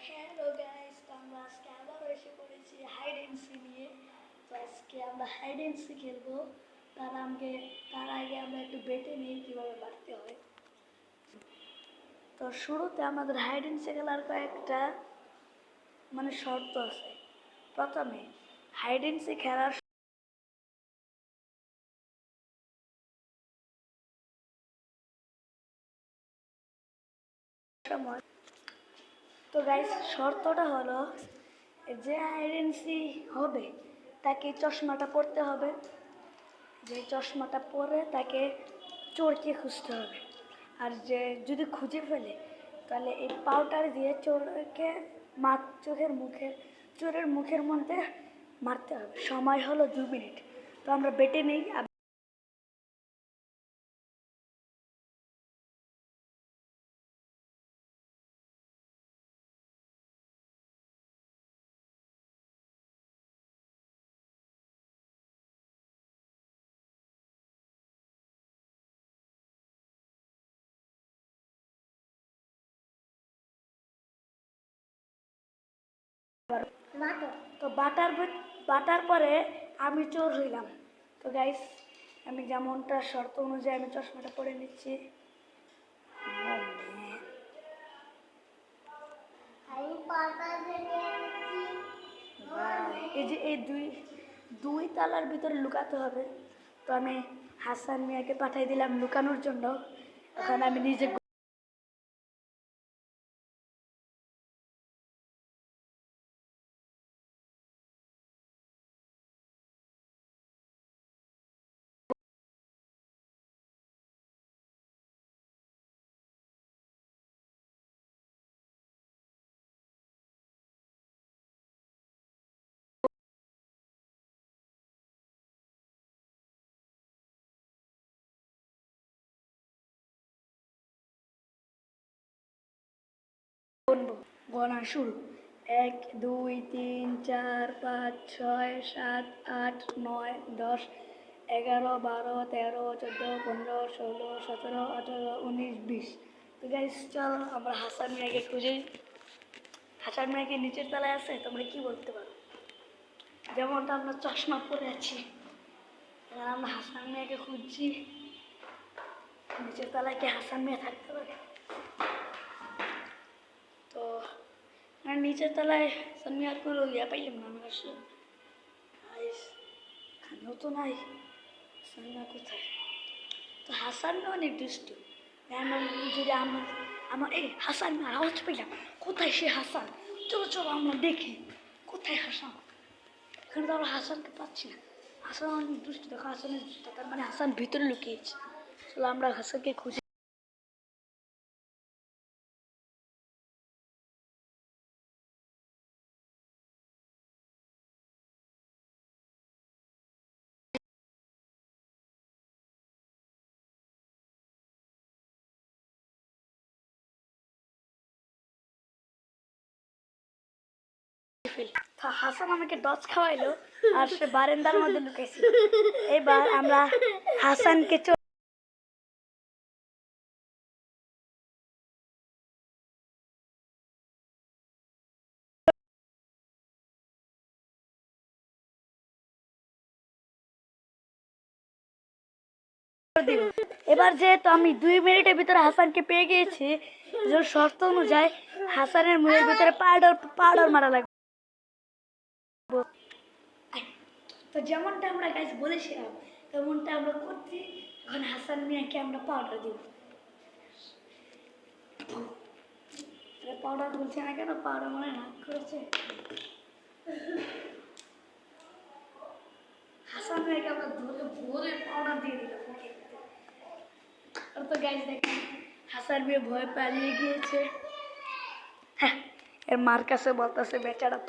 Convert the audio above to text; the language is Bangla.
হ্যালো গাইস, তো আমরা আজকে আবারও এসে পড়েছি হাইড অ্যান্ড সি নিয়ে। তো আজকে আমরা হাইড অ্যান্ড সি খেলবো। তার আগে আমরা একটু বেটে নিই কীভাবে বাড়তে হয়। তো শুরুতে আমাদের হাইড অ্যান্ড সি খেলার কয়েকটা শর্ত আছে। প্রথমে হাইড অ্যান্ড সি খেলার সময় তো গাইস শর্তটা হলো, যে হাইড অ্যান্ড সি হবে তাকে চশমাটা পরতে হবে। যে চশমাটা পরে তাকে চোরকে খুঁজতে হবে। আর যে যদি খুঁজে ফেলে তাহলে এই পাউডার দিয়ে চোরের মুখের মধ্যে মারতে হবে। সময় হলো 2 মিনিট। তো আমরা বেটে নেই। তো বাটার পরে আমি চোর হইলাম। তো গাইস, আমি যেমনটা শর্ত অনুযায়ী আমি চশমাটা পরে নিচ্ছি। এই যে এই দুই তালার ভিতরে লুকাতে হবে। তো আমি হাসান মিয়াকে পাঠিয়ে দিলাম লুকানোর জন্য। এখন আমি নিজে গণা শুরু। 1 2 3 4 5 6 7 8 9 10 11 12 13 14 15 16 17 18 19 20। তো গাইস, চলো আমরা হাসান মিয়াকে খুঁজে। হাসান মিয়াকে নিচের তলায় আছে। তোমরা কি বলতে পারো? যেমনটা আমরা চশমা পরে আছি, এবার আমরা হাসান মিয়াকে খুঁজছি। নিচের তলায় কি হাসান মিয়া থাকতে পারে? তো নিচের তলায় হাসান মিয়ার কোনো ইয়া পাইলাম না। আমি আসলে নতুন হাসান মিয়া কোথায়? তো হাসান মিয়া অনেক দুষ্টু। যদি আমার এই হাসান মিয়ার আওয়াজ পাইলাম, কোথায় সে হাসান? চলো চলো আমরা দেখি কোথায় হাসান। এখানে তো আমরা হাসানকে পাচ্ছি না। হাসান অনেক দুষ্টু। দেখো হাসানের দুষ্ট, তার মানে হাসান ভিতরে লুকিয়েছে। চলো আমরা হাসানকে খুঁজে ফেলি। হাসান আমাকে ডচ খাওয়াইলো আর সে বারান্দার মধ্যে লুকাইছে। এবার আমরা হাসানকে দিব। এবার যেহেতু আমি 2 মিনিটের ভিতরে হাসানকে পেয়ে গিয়েছি, শর্ত অনুযায়ী হাসানের মুখের ভিতরে পাউডার মারা লাগবে। তো যেমনটা আমরা গাইস বলেছিলাম তেমনটা আমরা করছি। এখন হাসান মিয়াকে আমরা পাউডার দিব। পাউডার বলছে না কেন? পাউডার মনে নাক করেছে। হাসান মিয়াকে আমরা ভোরে পাউডার দিয়ে দিলাম। তো গাইস দেখেন, হাসান মিয়া ভয় পালিয়ে গিয়েছে। হ্যাঁ, এর মার কাছে বলতেছে বেচারা